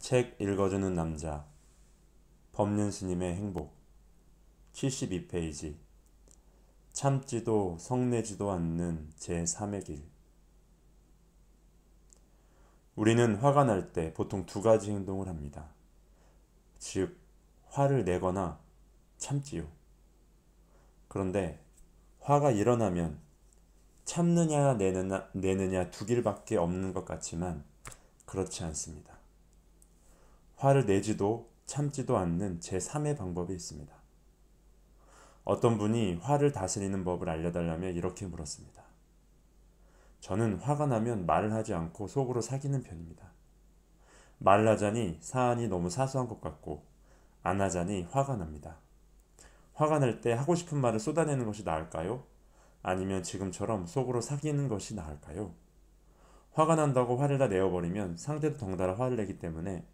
책 읽어주는 남자 법륜 스님의 행복 72페이지 참지도 성내지도 않는 제3의 길. 우리는 화가 날 때 보통 두 가지 행동을 합니다. 즉 화를 내거나 참지요. 그런데 화가 일어나면 참느냐 내느냐 두 길밖에 없는 것 같지만 그렇지 않습니다. 화를 내지도 참지도 않는 제3의 방법이 있습니다. 어떤 분이 화를 다스리는 법을 알려달라며 이렇게 물었습니다. 저는 화가 나면 말을 하지 않고 속으로 사귀는 편입니다. 말을 하자니 사안이 너무 사소한 것 같고 안 하자니 화가 납니다. 화가 날 때 하고 싶은 말을 쏟아내는 것이 나을까요? 아니면 지금처럼 속으로 사귀는 것이 나을까요? 화가 난다고 화를 다 내어버리면 상대도 덩달아 화를 내기 때문에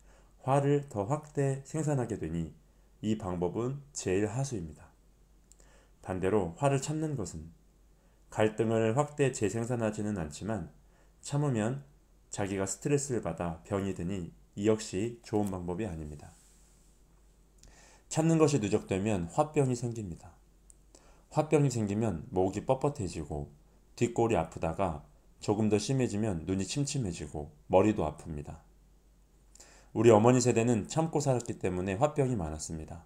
화를 더 확대 생산하게 되니 이 방법은 제일 하수입니다. 반대로 화를 참는 것은 갈등을 확대 재생산하지는 않지만 참으면 자기가 스트레스를 받아 병이 드니 이 역시 좋은 방법이 아닙니다. 참는 것이 누적되면 화병이 생깁니다. 화병이 생기면 목이 뻣뻣해지고 뒷골이 아프다가 조금 더 심해지면 눈이 침침해지고 머리도 아픕니다. 우리 어머니 세대는 참고 살았기 때문에 화병이 많았습니다.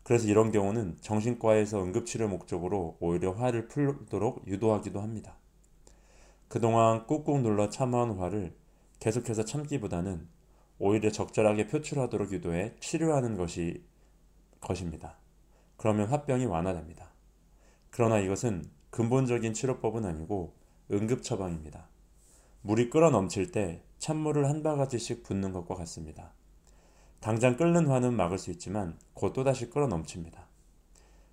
그래서 이런 경우는 정신과에서 응급치료 목적으로 오히려 화를 풀도록 유도하기도 합니다. 그동안 꾹꾹 눌러 참아온 화를 계속해서 참기보다는 오히려 적절하게 표출하도록 유도해 치료하는 것입니다. 그러면 화병이 완화됩니다. 그러나 이것은 근본적인 치료법은 아니고 응급처방입니다. 물이 끓어 넘칠 때 찬물을 한 바가지씩 붓는 것과 같습니다. 당장 끓는 화는 막을 수 있지만 곧 또다시 끓어 넘칩니다.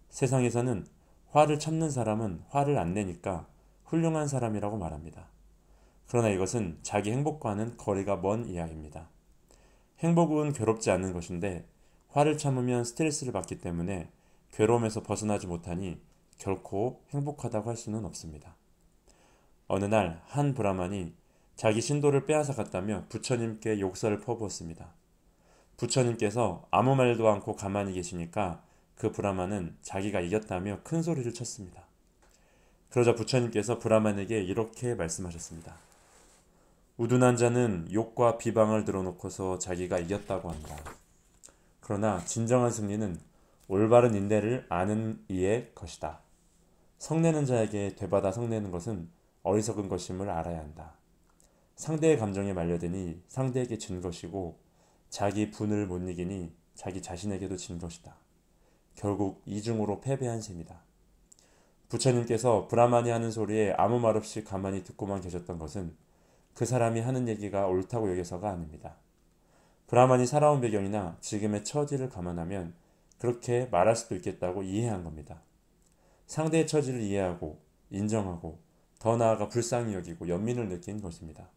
세상에서는 화를 참는 사람은 화를 안 내니까 훌륭한 사람이라고 말합니다. 그러나 이것은 자기 행복과는 거리가 먼 이야기입니다. 행복은 괴롭지 않는 것인데 화를 참으면 스트레스를 받기 때문에 괴로움에서 벗어나지 못하니 결코 행복하다고 할 수는 없습니다. 어느 날 한 브라만이 자기 신도를 빼앗아 갔다며 부처님께 욕설을 퍼부었습니다. 부처님께서 아무 말도 않고 가만히 계시니까 그 브라만은 자기가 이겼다며 큰 소리를 쳤습니다. 그러자 부처님께서 브라만에게 이렇게 말씀하셨습니다. 우둔한 자는 욕과 비방을 들어놓고서 자기가 이겼다고 한다. 그러나 진정한 승리는 올바른 인내를 아는 이의 것이다. 성내는 자에게 되받아 성내는 것은 어리석은 것임을 알아야 한다. 상대의 감정에 말려드니 상대에게 진 것이고 자기 분을 못 이기니 자기 자신에게도 진 것이다. 결국 이중으로 패배한 셈이다. 부처님께서 브라만이 하는 소리에 아무 말 없이 가만히 듣고만 계셨던 것은 그 사람이 하는 얘기가 옳다고 여겨서가 아닙니다. 브라만이 살아온 배경이나 지금의 처지를 감안하면 그렇게 말할 수도 있겠다고 이해한 겁니다. 상대의 처지를 이해하고 인정하고 더 나아가 불쌍히 여기고 연민을 느낀 것입니다.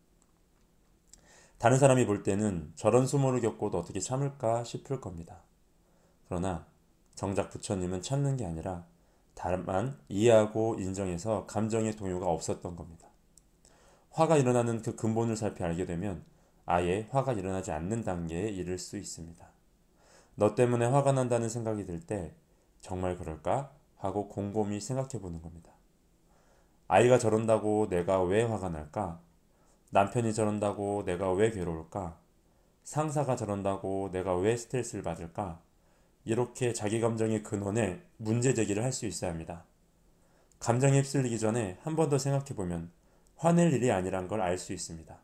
다른 사람이 볼 때는 저런 수모를 겪고도 어떻게 참을까 싶을 겁니다. 그러나 정작 부처님은 참는 게 아니라 다만 이해하고 인정해서 감정의 동요가 없었던 겁니다. 화가 일어나는 그 근본을 살펴 알게 되면 아예 화가 일어나지 않는 단계에 이를 수 있습니다. 너 때문에 화가 난다는 생각이 들 때 정말 그럴까? 하고 곰곰이 생각해 보는 겁니다. 아이가 저런다고 내가 왜 화가 날까? 남편이 저런다고 내가 왜 괴로울까? 상사가 저런다고 내가 왜 스트레스를 받을까? 이렇게 자기 감정의 근원에 문제 제기를 할 수 있어야 합니다. 감정에 휩쓸리기 전에 한 번 더 생각해보면 화낼 일이 아니란 걸 알 수 있습니다.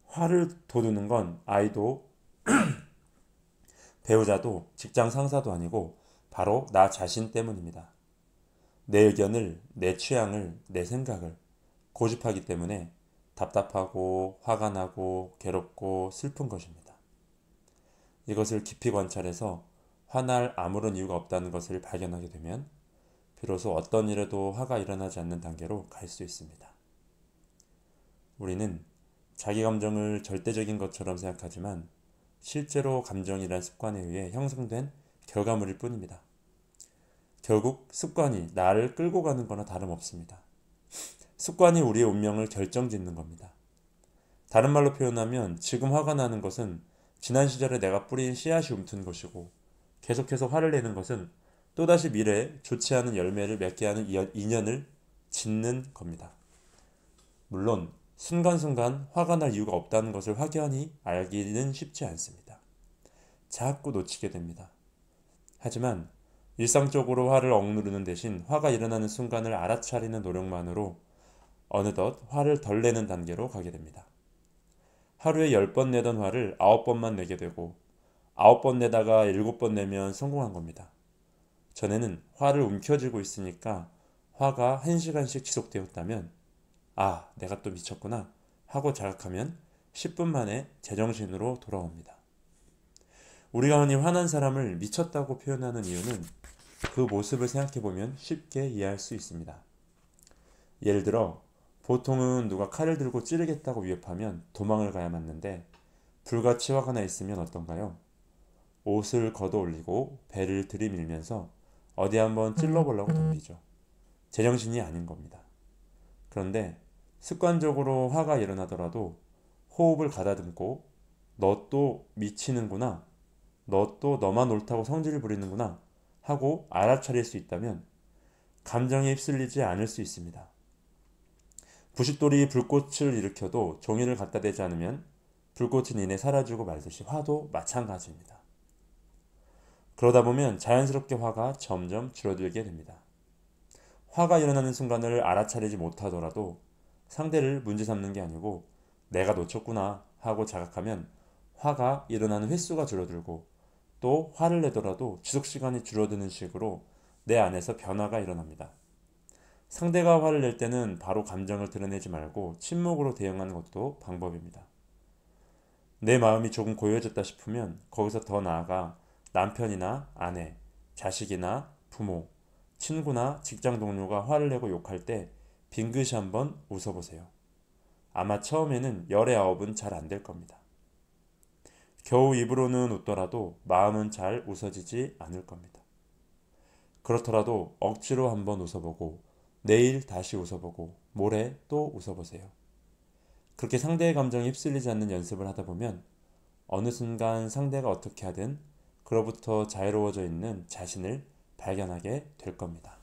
화를 돋우는 건 아이도 배우자도 직장 상사도 아니고 바로 나 자신 때문입니다. 내 의견을, 내 취향을, 내 생각을 고집하기 때문에 답답하고 화가 나고 괴롭고 슬픈 것입니다. 이것을 깊이 관찰해서 화날 아무런 이유가 없다는 것을 발견하게 되면 비로소 어떤 일에도 화가 일어나지 않는 단계로 갈 수 있습니다. 우리는 자기 감정을 절대적인 것처럼 생각하지만 실제로 감정이란 습관에 의해 형성된 결과물일 뿐입니다. 결국 습관이 나를 끌고 가는 거나 다름없습니다. 습관이 우리의 운명을 결정짓는 겁니다. 다른 말로 표현하면 지금 화가 나는 것은 지난 시절에 내가 뿌린 씨앗이 움튼 것이고, 계속해서 화를 내는 것은 또다시 미래에 좋지 않은 열매를 맺게 하는 인연을 짓는 겁니다. 물론 순간순간 화가 날 이유가 없다는 것을 확연히 알기는 쉽지 않습니다. 자꾸 놓치게 됩니다. 하지만 일상적으로 화를 억누르는 대신 화가 일어나는 순간을 알아차리는 노력만으로 어느덧 화를 덜 내는 단계로 가게 됩니다. 하루에 10번 내던 화를 9번만 내게 되고 9번 내다가 7번 내면 성공한 겁니다. 전에는 화를 움켜쥐고 있으니까 화가 1시간씩 지속되었다면 아, 내가 또 미쳤구나 하고 자각하면 10분 만에 제정신으로 돌아옵니다. 우리가 흔히 화난 사람을 미쳤다고 표현하는 이유는 그 모습을 생각해보면 쉽게 이해할 수 있습니다. 예를 들어 보통은 누가 칼을 들고 찌르겠다고 위협하면 도망을 가야 맞는데 불같이 화가 나 있으면 어떤가요? 옷을 걷어 올리고 배를 들이밀면서 어디 한번 찔러보려고 덤비죠. 제정신이 아닌 겁니다. 그런데 습관적으로 화가 일어나더라도 호흡을 가다듬고 너 또 미치는구나, 너 또 너만 옳다고 성질을 부리는구나 하고 알아차릴 수 있다면 감정에 휩쓸리지 않을 수 있습니다. 부싯돌이 불꽃을 일으켜도 종이를 갖다 대지 않으면 불꽃은 이내 사라지고 말듯이 화도 마찬가지입니다. 그러다 보면 자연스럽게 화가 점점 줄어들게 됩니다. 화가 일어나는 순간을 알아차리지 못하더라도 상대를 문제 삼는 게 아니고 내가 놓쳤구나 하고 자각하면 화가 일어나는 횟수가 줄어들고 또 화를 내더라도 지속시간이 줄어드는 식으로 내 안에서 변화가 일어납니다. 상대가 화를 낼 때는 바로 감정을 드러내지 말고 침묵으로 대응하는 것도 방법입니다. 내 마음이 조금 고요해졌다 싶으면 거기서 더 나아가 남편이나 아내, 자식이나 부모, 친구나 직장 동료가 화를 내고 욕할 때 빙긋이 한번 웃어보세요. 아마 처음에는 열의 아홉은 잘 안 될 겁니다. 겨우 입으로는 웃더라도 마음은 잘 웃어지지 않을 겁니다. 그렇더라도 억지로 한번 웃어보고 내일 다시 웃어보고 모레 또 웃어보세요. 그렇게 상대의 감정에 휩쓸리지 않는 연습을 하다 보면 어느 순간 상대가 어떻게 하든 그로부터 자유로워져 있는 자신을 발견하게 될 겁니다.